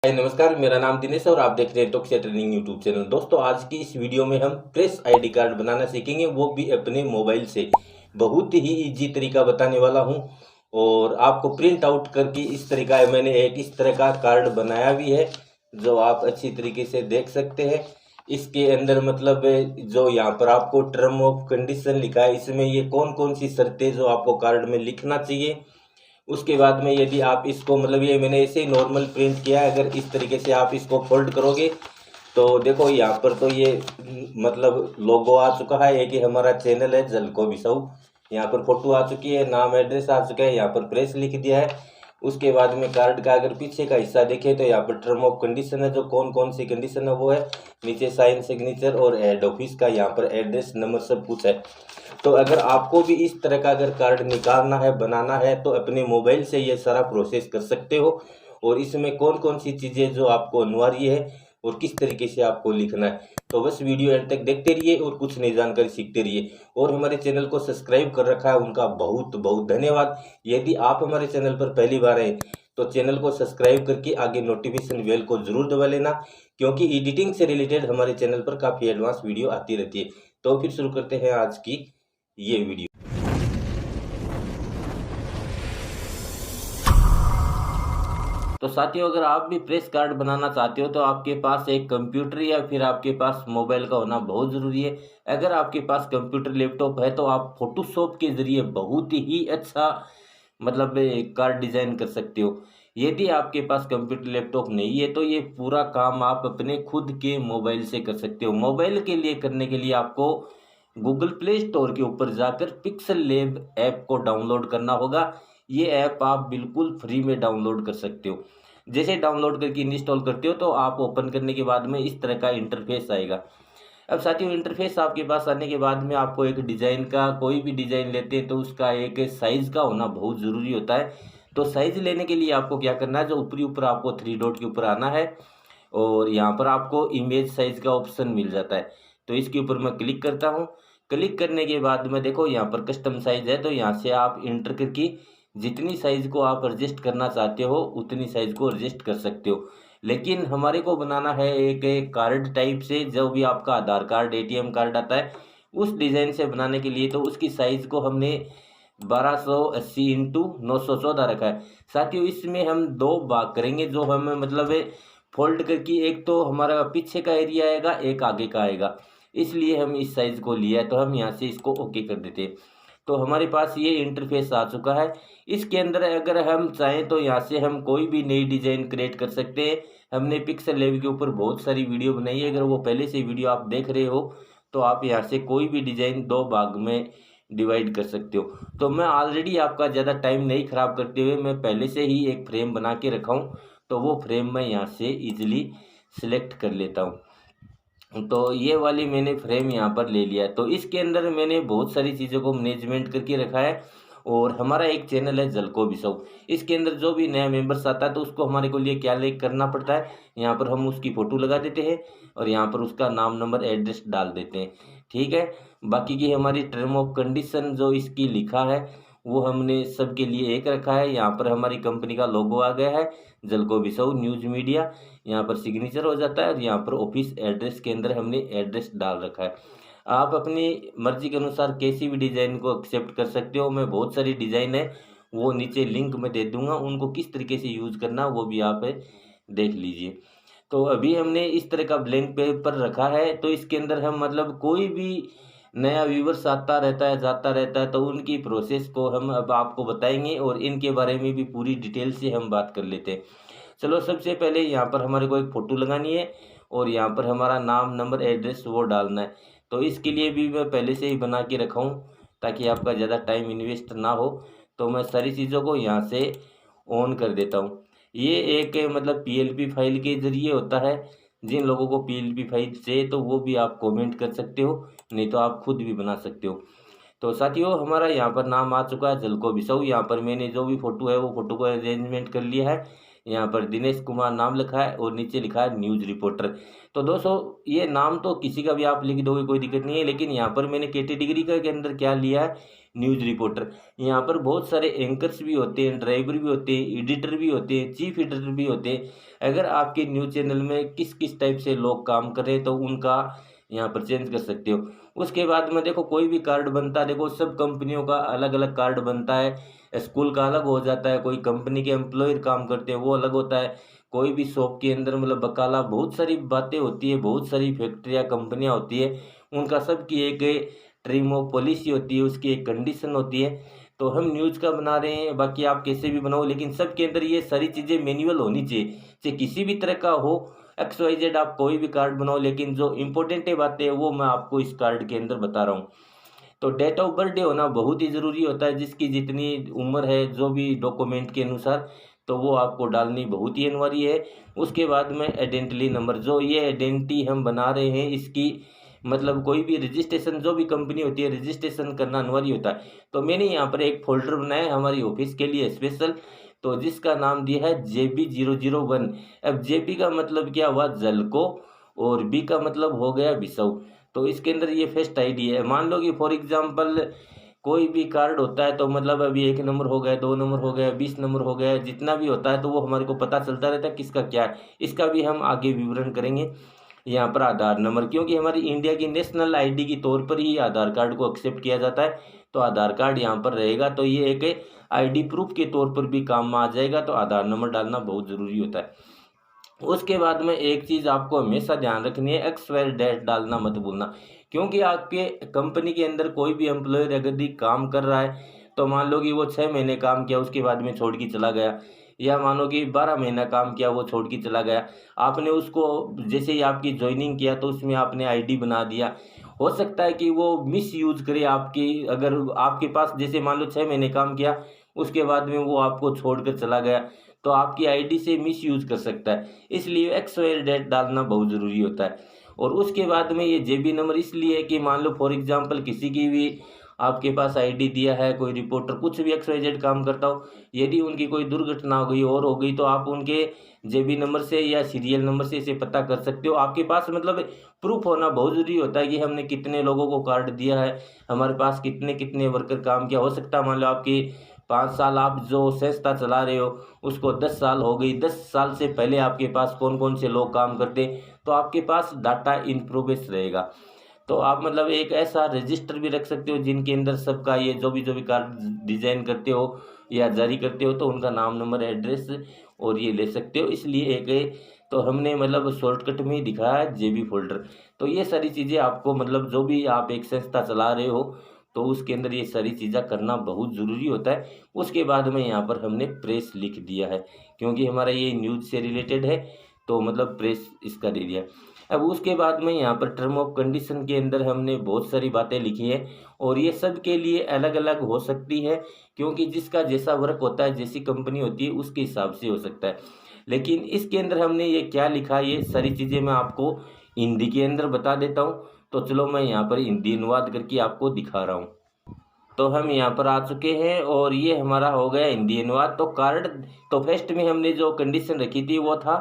नमस्कार, मेरा नाम दिनेश है और आप देख रहे हैं टॉक्सिया ट्रेनिंग यूट्यूब चैनल। दोस्तों, आज की इस वीडियो में हम प्रेस आईडी कार्ड बनाना सीखेंगे, वो भी अपने मोबाइल से। बहुत ही इजी तरीका बताने वाला हूं और आपको प्रिंट आउट करके इस तरीका मैंने एक इस तरह का कार्ड बनाया भी है, जो आप अच्छी तरीके से देख सकते हैं। इसके अंदर मतलब जो यहाँ पर आपको टर्म ऑफ कंडीशन लिखा है, इसमें ये कौन कौन सी शर्तें जो आपको कार्ड में लिखना चाहिए। उसके बाद में यदि आप इसको मतलब ये मैंने ऐसे ही नॉर्मल प्रिंट किया है, अगर इस तरीके से आप इसको फोल्ड करोगे तो देखो यहाँ पर तो ये मतलब लोगो आ चुका है, एक ही हमारा चैनल है झलको बिसाऊ। यहाँ पर फोटो आ चुकी है, नाम एड्रेस आ चुका है, यहाँ पर प्रेस लिख दिया है। उसके बाद में कार्ड का अगर पीछे का हिस्सा देखें तो यहाँ पर टर्म ऑफ कंडीशन है, जो कौन कौन सी कंडीशन है वो है। नीचे साइन सिग्नेचर और हेड ऑफिस का यहाँ पर एड्रेस नंबर सब कुछ है। तो अगर आपको भी इस तरह का अगर कार्ड निकालना है, बनाना है, तो अपने मोबाइल से ये सारा प्रोसेस कर सकते हो। और इसमें कौन कौन सी चीज़ें जो आपको अनिवार्य है और किस तरीके से आपको लिखना है, तो बस वीडियो एंड तक देखते रहिए और कुछ नई जानकारी सीखते रहिए। और हमारे चैनल को सब्सक्राइब कर रखा है उनका बहुत बहुत धन्यवाद। यदि आप हमारे चैनल पर पहली बार आए तो चैनल को सब्सक्राइब करके आगे नोटिफिकेशन बेल को जरूर दबा लेना, क्योंकि एडिटिंग से रिलेटेड हमारे चैनल पर काफ़ी एडवांस वीडियो आती रहती है। तो फिर शुरू करते हैं आज की ये वीडियो। तो साथियों, अगर आप भी प्रेस कार्ड बनाना चाहते हो तो आपके पास एक कंप्यूटर या फिर आपके पास मोबाइल का होना बहुत ज़रूरी है। अगर आपके पास कंप्यूटर लैपटॉप है तो आप फोटोशॉप के ज़रिए बहुत ही अच्छा मतलब कार्ड डिज़ाइन कर सकते हो। यदि आपके पास कंप्यूटर लैपटॉप नहीं है तो ये पूरा काम आप अपने खुद के मोबाइल से कर सकते हो। मोबाइल के लिए करने के लिए आपको गूगल प्ले स्टोर के ऊपर जाकर पिक्सल लैब ऐप को डाउनलोड करना होगा। ये ऐप आप बिल्कुल फ्री में डाउनलोड कर सकते हो। जैसे डाउनलोड करके इंस्टॉल करते हो तो आप ओपन करने के बाद में इस तरह का इंटरफेस आएगा। अब साथियों, इंटरफेस आपके पास आने के बाद में आपको एक डिज़ाइन का, कोई भी डिज़ाइन लेते हैं तो उसका एक साइज़ का होना बहुत ज़रूरी होता है। तो साइज़ लेने के लिए आपको क्या करना है, जो ऊपरी ऊपर आपको 3 डॉट के ऊपर आना है और यहाँ पर आपको इमेज साइज़ का ऑप्शन मिल जाता है। तो इसके ऊपर मैं क्लिक करता हूँ। क्लिक करने के बाद में देखो यहाँ पर कस्टम साइज़ है, तो यहाँ से आप इंटर करके जितनी साइज़ को आप एडजस्ट करना चाहते हो उतनी साइज़ को एडजस्ट कर सकते हो। लेकिन हमारे को बनाना है एक कार्ड टाइप से, जो भी आपका आधार कार्ड, एटीएम कार्ड आता है उस डिज़ाइन से बनाने के लिए, तो उसकी साइज़ को हमने 1280 इंटू 914 रखा है। साथियों, इसमें हम 2 भाग करेंगे, जो हमें मतलब फोल्ड करके एक तो हमारा पीछे का एरिया आएगा, एक आगे का आएगा। इसलिए हम इस साइज़ को लिया है, तो हम यहाँ से इसको ओके कर देते हैं। तो हमारे पास ये इंटरफेस आ चुका है। इसके अंदर अगर हम चाहें तो यहाँ से हम कोई भी नई डिज़ाइन क्रिएट कर सकते हैं। हमने पिक्सल लैब के ऊपर बहुत सारी वीडियो बनाई है, अगर वो पहले से वीडियो आप देख रहे हो तो आप यहाँ से कोई भी डिज़ाइन 2 भाग में डिवाइड कर सकते हो। तो मैं ऑलरेडी आपका ज़्यादा टाइम नहीं ख़राब करते हुए मैं पहले से ही एक फ्रेम बना के रखा हूँ, तो वो फ्रेम मैं यहाँ से ईजिली सिलेक्ट कर लेता हूँ। तो ये वाली मैंने फ्रेम यहाँ पर ले लिया है। तो इसके अंदर मैंने बहुत सारी चीज़ों को मैनेजमेंट करके रखा है। और हमारा एक चैनल है झलको बिसाऊ, इसके अंदर जो भी नया मेंबर्स आता है तो उसको हमारे को लिए क्या लाइक करना पड़ता है, यहाँ पर हम उसकी फ़ोटो लगा देते हैं और यहाँ पर उसका नाम, नंबर, एड्रेस डाल देते हैं। ठीक है। बाकी की हमारी टर्म ऑफ कंडीशन जो इसकी लिखा है वो हमने सबके लिए एक रखा है। यहाँ पर हमारी कंपनी का लोगो आ गया है, झलको बिसाऊ न्यूज़ मीडिया। यहाँ पर सिग्नेचर हो जाता है और यहाँ पर ऑफिस एड्रेस के अंदर हमने एड्रेस डाल रखा है। आप अपनी मर्जी के अनुसार कैसी भी डिज़ाइन को एक्सेप्ट कर सकते हो। मैं बहुत सारी डिज़ाइन है वो नीचे लिंक में दे दूंगा, उनको किस तरीके से यूज़ करना वो भी आप देख लीजिए। तो अभी हमने इस तरह का ब्लैंक पेपर रखा है, तो इसके अंदर हम मतलब कोई भी नया व्यूवर्स आता रहता है, जाता रहता है, तो उनकी प्रोसेस को हम अब आपको बताएंगे और इनके बारे में भी पूरी डिटेल से हम बात कर लेते हैं। चलो, सबसे पहले यहाँ पर हमारे को एक फ़ोटो लगानी है और यहाँ पर हमारा नाम, नंबर, एड्रेस वो डालना है। तो इसके लिए भी मैं पहले से ही बना के रखा हूँ ताकि आपका ज़्यादा टाइम इन्वेस्ट ना हो। तो मैं सारी चीज़ों को यहाँ से ऑन कर देता हूँ। ये एक मतलब पीएलपी फाइल के ज़रिए होता है। जिन लोगों को पीएलपी फाइल चाहिए तो वो भी आप कमेंट कर सकते हो, नहीं तो आप खुद भी बना सकते हो। तो साथियों, हमारा यहाँ पर नाम आ चुका है झलको बिसाऊ। यहाँ पर मैंने जो भी फ़ोटो है वो फ़ोटो को अरेंजमेंट कर लिया है। यहाँ पर दिनेश कुमार नाम लिखा है और नीचे लिखा है न्यूज़ रिपोर्टर। तो दोस्तों, ये नाम तो किसी का भी आप लिख दोगे, कोई दिक्कत नहीं है, लेकिन यहाँ पर मैंने कैटेगरी के अंदर क्या लिया है, न्यूज़ रिपोर्टर। यहाँ पर बहुत सारे एंकर्स भी होते हैं, ड्राइवर भी होते हैं, एडिटर भी होते हैं, चीफ एडिटर भी होते हैं। अगर आपके न्यूज़ चैनल में किस किस टाइप से लोग काम कर रहे हैं तो उनका यहाँ पर चेंज कर सकते हो। उसके बाद में देखो कोई भी कार्ड बनता है, देखो सब कंपनियों का अलग अलग कार्ड बनता है। स्कूल का अलग हो जाता है, कोई कंपनी के एम्प्लॉयर काम करते हैं वो अलग होता है, कोई भी शॉप के अंदर मतलब बकाला, बहुत सारी बातें होती है, बहुत सारी फैक्ट्रियाँ कंपनियाँ होती है, उनका सबकी एक ट्रिम ऑफ पॉलिसी होती है, उसकी एक कंडीशन होती है। तो हम न्यूज़ का बना रहे हैं, बाकी आप कैसे भी बनाओ, लेकिन सबके अंदर ये सारी चीज़ें मैनुअल होनी चाहिए, चाहे किसी भी तरह का हो। XYZ आप कोई भी कार्ड बनाओ, लेकिन जो इंपॉर्टेंट बातें हैं वो मैं आपको इस कार्ड के अंदर बता रहा हूँ। तो डेट ऑफ बर्थडे होना बहुत ही ज़रूरी होता है, जिसकी जितनी उम्र है जो भी डॉक्यूमेंट के अनुसार, तो वो आपको डालनी बहुत ही अनिवार्य है। उसके बाद में आइडेंटिटी नंबर, जो ये आइडेंटिटी हम बना रहे हैं इसकी मतलब कोई भी रजिस्ट्रेशन, जो भी कंपनी होती है रजिस्ट्रेशन करना अनिवार्य होता है। तो मैंने यहाँ पर एक फोल्डर बनाया है हमारी ऑफिस के लिए स्पेशल, तो जिसका नाम दिया है JB001। अब JB का मतलब क्या हुआ, जलको, और B का मतलब हो गया बिसव। तो इसके अंदर ये फेस्ट आईडी है। मान लो कि फॉर एग्जांपल कोई भी कार्ड होता है तो मतलब अभी 1 नंबर हो गया, 2 नंबर हो गया, 20 नंबर हो गया, जितना भी होता है तो वो हमारे को पता चलता रहता है किसका क्या है। इसका भी हम आगे विवरण करेंगे। यहाँ पर आधार नंबर, क्योंकि हमारी इंडिया की नेशनल आईडी के तौर पर ही आधार कार्ड को एक्सेप्ट किया जाता है, तो आधार कार्ड यहाँ पर रहेगा, तो ये एक आईडी प्रूफ के तौर पर भी काम में आ जाएगा। तो आधार नंबर डालना बहुत ज़रूरी होता है। उसके बाद में एक चीज़ आपको हमेशा ध्यान रखनी है, एक्सपायर डेट डालना मत भूलना, क्योंकि आपके कंपनी के अंदर कोई भी एम्प्लॉयर यदि काम कर रहा है, तो मान लो कि वो 6 महीने काम किया उसके बाद में छोड़ के चला गया, या मानो कि 12 महीना काम किया वो छोड़ के चला गया, आपने उसको जैसे ही आपकी ज्वाइनिंग किया तो उसमें आपने आईडी बना दिया, हो सकता है कि वो मिस यूज करे आपकी। अगर आपके पास जैसे मान लो 6 महीने काम किया, उसके बाद में वो आपको छोड़कर चला गया, तो आपकी आईडी से मिस यूज कर सकता है, इसलिए एक्सपायर डेट डालना बहुत ज़रूरी होता है। और उसके बाद में ये JB नंबर इसलिए है कि मान लो फॉर एग्जांपल किसी की भी आपके पास आईडी दिया है, कोई रिपोर्टर कुछ भी XYZ काम करता हो, यदि उनकी कोई दुर्घटना हो गई और हो गई, तो आप उनके JB नंबर से या सीरियल नंबर से इसे पता कर सकते हो। आपके पास मतलब प्रूफ होना बहुत ज़रूरी होता है कि हमने कितने लोगों को कार्ड दिया है, हमारे पास कितने कितने वर्कर काम किया। हो सकता है मान लो आपकी 5 साल आप जो संस्था चला रहे हो उसको 10 साल हो गई, 10 साल से पहले आपके पास कौन कौन से लोग काम करते, तो आपके पास डाटा इन प्रोग्रेस रहेगा। तो आप मतलब एक ऐसा रजिस्टर भी रख सकते हो जिनके अंदर सबका ये जो भी कार्ड डिजाइन करते हो या जारी करते हो, तो उनका नाम, नंबर, एड्रेस और ये ले सकते हो। इसलिए एक तो हमने मतलब शॉर्टकट में ही दिखाया है JB फोल्डर। तो ये सारी चीज़ें आपको मतलब जो भी आप एक संस्था चला रहे हो तो उसके अंदर ये सारी चीज़ें करना बहुत ज़रूरी होता है। उसके बाद में यहाँ पर हमने प्रेस लिख दिया है, क्योंकि हमारा ये न्यूज़ से रिलेटेड है, तो मतलब प्रेस इसका दे दिया। अब उसके बाद में यहाँ पर टर्म ऑफ कंडीशन के अंदर हमने बहुत सारी बातें लिखी है, और ये सब के लिए अलग अलग हो सकती है, क्योंकि जिसका जैसा वर्क होता है, जैसी कंपनी होती है उसके हिसाब से हो सकता है। लेकिन इसके अंदर हमने ये क्या लिखा, ये सारी चीज़ें मैं आपको हिंदी के अंदर बता देता हूँ। तो चलो मैं यहाँ पर हिंदी अनुवाद करके आपको दिखा रहा हूँ। तो हम यहाँ पर आ चुके हैं और ये हमारा हो गया हिंदी अनुवाद। तो कार्ड, तो फर्स्ट में हमने जो कंडीशन रखी थी वो था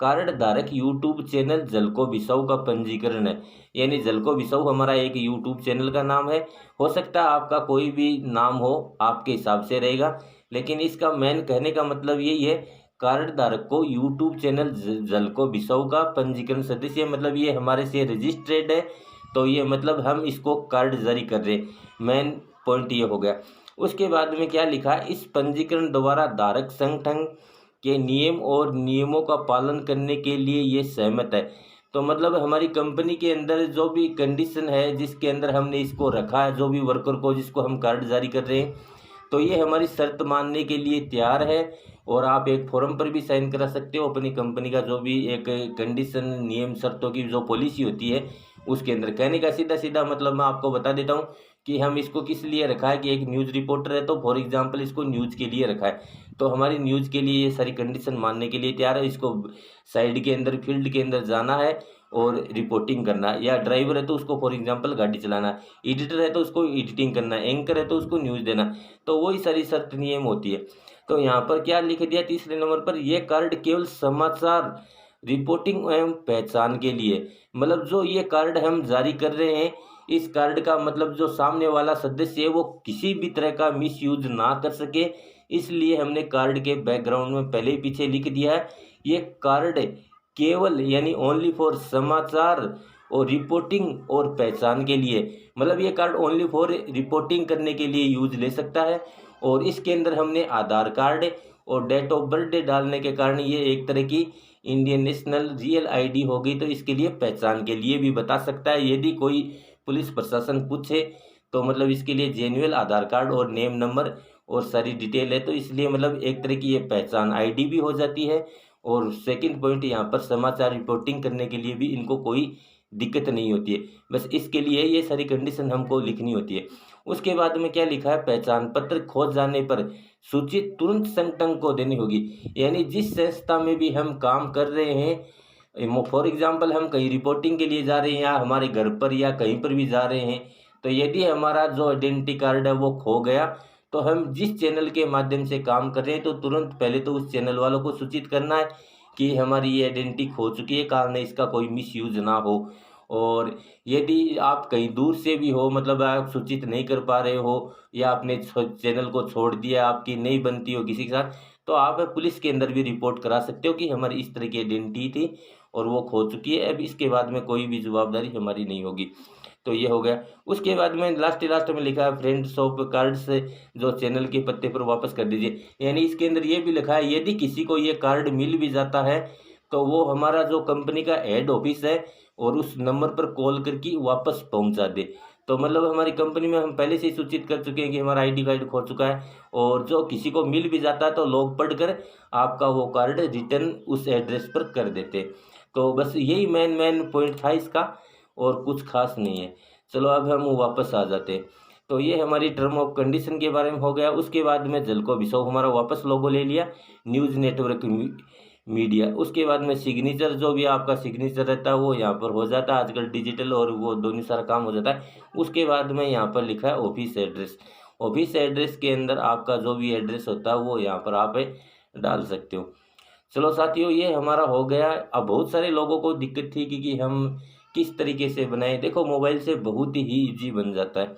कार्ड धारक यूट्यूब चैनल जलको बिसाऊ का पंजीकरण है, यानी जलको बिसाऊ हमारा एक यूट्यूब चैनल का नाम है। हो सकता है आपका कोई भी नाम हो, आपके हिसाब से रहेगा, लेकिन इसका मेन कहने का मतलब यही है, कार्ड धारक को यूट्यूब चैनल जलको बिसाऊ का पंजीकरण सदस्य, मतलब ये हमारे से रजिस्ट्रेड है, तो ये मतलब हम इसको कार्ड जारी कर रहे हैं, मेन पॉइंट ये हो गया। उसके बाद में क्या लिखा है, इस पंजीकरण द्वारा धारक संगठन के नियम और नियमों का पालन करने के लिए ये सहमत है। तो मतलब हमारी कंपनी के अंदर जो भी कंडीशन है जिसके अंदर हमने इसको रखा है, जो भी वर्कर को जिसको हम कार्ड जारी कर रहे हैं, तो ये हमारी शर्त मानने के लिए तैयार है। और आप एक फॉर्म पर भी साइन करा सकते हो अपनी कंपनी का, जो भी एक कंडीशन, नियम, शर्तों की जो पॉलिसी होती है उसके अंदर। कहने का सीधा सीधा मतलब मैं आपको बता देता हूँ कि हम इसको किस लिए रखा है, कि एक न्यूज़ रिपोर्टर है तो फॉर एग्जांपल इसको न्यूज़ के लिए रखा है, तो हमारी न्यूज़ के लिए ये सारी कंडीशन मानने के लिए तैयार है। इसको साइड के अंदर, फील्ड के अंदर जाना है और रिपोर्टिंग करना है, या ड्राइवर है तो उसको फॉर एग्जांपल गाड़ी चलाना है, एडिटर है तो उसको एडिटिंग करना है, एंकर है तो उसको न्यूज़ देना, तो वही सारी शर्त नियम होती है। तो यहाँ पर क्या लिख दिया तीसरे नंबर पर, यह कार्ड केवल समाचार रिपोर्टिंग एवं पहचान के लिए, मतलब जो ये कार्ड हम जारी कर रहे हैं इस कार्ड का मतलब जो सामने वाला सदस्य है वो किसी भी तरह का मिसयूज ना कर सके, इसलिए हमने कार्ड के बैकग्राउंड में पहले ही पीछे लिख दिया है, ये कार्ड केवल यानी ओनली फॉर समाचार और रिपोर्टिंग और पहचान के लिए, मतलब ये कार्ड ओनली फॉर रिपोर्टिंग करने के लिए यूज ले सकता है। और इसके अंदर हमने आधार कार्ड और डेट ऑफ बर्थ डालने के कारण ये एक तरह की इंडियन नेशनल रियल आईडी होगी, तो इसके लिए पहचान के लिए भी बता सकता है। यदि कोई पुलिस प्रशासन पूछे तो मतलब इसके लिए जेन्युइन आधार कार्ड और नेम नंबर और सारी डिटेल है, तो इसलिए मतलब एक तरह की ये पहचान आईडी भी हो जाती है। और सेकंड पॉइंट, यहाँ पर समाचार रिपोर्टिंग करने के लिए भी इनको कोई दिक्कत नहीं होती है। बस इसके लिए ये सारी कंडीशन हमको लिखनी होती है। उसके बाद में क्या लिखा है, पहचान पत्र खो जाने पर सूची तुरंत संगठन को देनी होगी। यानी जिस संस्था में भी हम काम कर रहे हैं, फॉर एग्जाम्पल हम कहीं रिपोर्टिंग के लिए जा रहे हैं या हमारे घर पर या कहीं पर भी जा रहे हैं, तो यदि हमारा जो आइडेंटिटी कार्ड है वो खो गया, तो हम जिस चैनल के माध्यम से काम कर रहे हैं तो तुरंत पहले तो उस चैनल वालों को सूचित करना है कि हमारी ये आइडेंटिटी खो चुकी है, कारण इसका कोई मिसयूज ना हो। और यदि आप कहीं दूर से भी हो, मतलब आप सूचित नहीं कर पा रहे हो या आपने चैनल को छोड़ दिया, आपकी नहीं बनती हो किसी के साथ, तो आप पुलिस के अंदर भी रिपोर्ट करा सकते हो कि हमारी इस तरह की आइडेंटिटी थी और वो खो चुकी है, अब इसके बाद में कोई भी जवाबदारी हमारी नहीं होगी। तो ये हो गया। उसके बाद में लास्ट में लिखा है फ्रेंड्स ऑफ कार्ड से जो चैनल के पत्ते पर वापस कर दीजिए। यानी इसके अंदर ये भी लिखा है यदि किसी को ये कार्ड मिल भी जाता है तो वो हमारा जो कंपनी का हेड ऑफिस है और उस नंबर पर कॉल करके वापस पहुंचा दे। तो मतलब हमारी कंपनी में हम पहले से ही सूचित कर चुके हैं कि हमारा आईडी कार्ड खो चुका है, और जो किसी को मिल भी जाता है तो लोग पढ़कर आपका वो कार्ड रिटर्न उस एड्रेस पर कर देते। तो बस यही मेन पॉइंट था इसका, और कुछ खास नहीं है। चलो अब हम वापस आ जाते हैं। तो ये हमारी टर्म ऑफ कंडीशन के बारे में हो गया। उसके बाद में जलको बिसो हमारा वापस लोगो ले लिया, न्यूज़ नेटवर्क मीडिया। उसके बाद में सिग्नेचर, जो भी आपका सिग्नेचर रहता है वो यहाँ पर हो जाता है, आजकल डिजिटल और वो दोनों सारा काम हो जाता है। उसके बाद में यहाँ पर लिखा है ऑफिस एड्रेस। ऑफिस एड्रेस के अंदर आपका जो भी एड्रेस होता है वो यहाँ पर आप डाल सकते हो। चलो साथियों, ये हमारा हो गया। अब बहुत सारे लोगों को दिक्कत थी कि हम किस तरीके से बनाएं। देखो मोबाइल से बहुत ही इजी बन जाता है।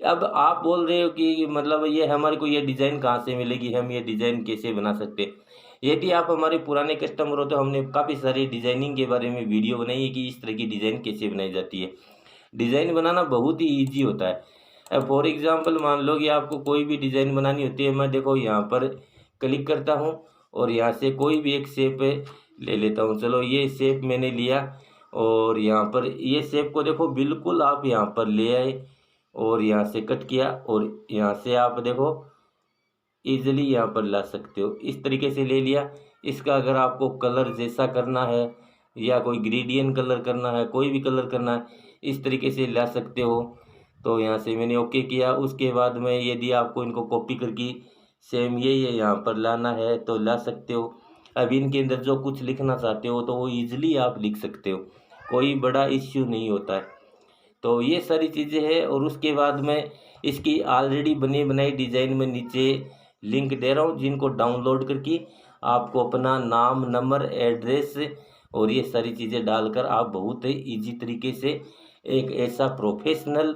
अब आप बोल रहे हो कि मतलब ये हमारे को ये डिज़ाइन कहाँ से मिलेगी, हम ये डिज़ाइन कैसे बना सकते हैं। यदि आप हमारे पुराने कस्टमर हो तो हमने काफ़ी सारी डिज़ाइनिंग के बारे में वीडियो बनाई है कि इस तरह की डिज़ाइन कैसे बनाई जाती है। डिज़ाइन बनाना बहुत ही ईजी होता है। अब फॉर एग्ज़ाम्पल मान लो कि आपको कोई भी डिज़ाइन बनानी होती है, मैं देखो यहाँ पर क्लिक करता हूँ और यहाँ से कोई भी एक शेप ले लेता हूँ। चलो ये शेप मैंने लिया और यहाँ पर ये शेप को देखो बिल्कुल आप यहाँ पर ले आए और यहाँ से कट किया, और यहाँ से आप देखो ईजिली यहाँ पर ला सकते हो। इस तरीके से ले लिया। इसका अगर आपको कलर जैसा करना है या कोई ग्रेडियंट कलर करना है, कोई भी कलर करना है, इस तरीके से ला सकते हो। तो यहाँ से मैंने ओके किया। उसके बाद में यदि आपको इनको कॉपी करके सेम ये यहाँ पर लाना है तो ला सकते हो। अब इनके अंदर जो कुछ लिखना चाहते हो तो वो ईजिली आप लिख सकते हो, कोई बड़ा इश्यू नहीं होता है। तो ये सारी चीज़ें हैं। और उसके बाद में इसकी ऑलरेडी बनी बनाई डिज़ाइन में नीचे लिंक दे रहा हूँ, जिनको डाउनलोड करके आपको अपना नाम, नंबर, एड्रेस और ये सारी चीज़ें डालकर आप बहुत ही ईजी तरीके से एक ऐसा प्रोफेशनल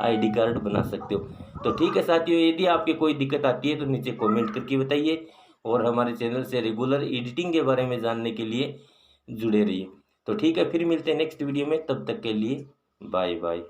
आईडी कार्ड बना सकते हो। तो ठीक है साथियों, यदि आपकी कोई दिक्कत आती है तो नीचे कमेंट करके बताइए, और हमारे चैनल से रेगुलर एडिटिंग के बारे में जानने के लिए जुड़े रहिए। तो ठीक है, फिर मिलते हैं नेक्स्ट वीडियो में। तब तक के लिए बाय बाय।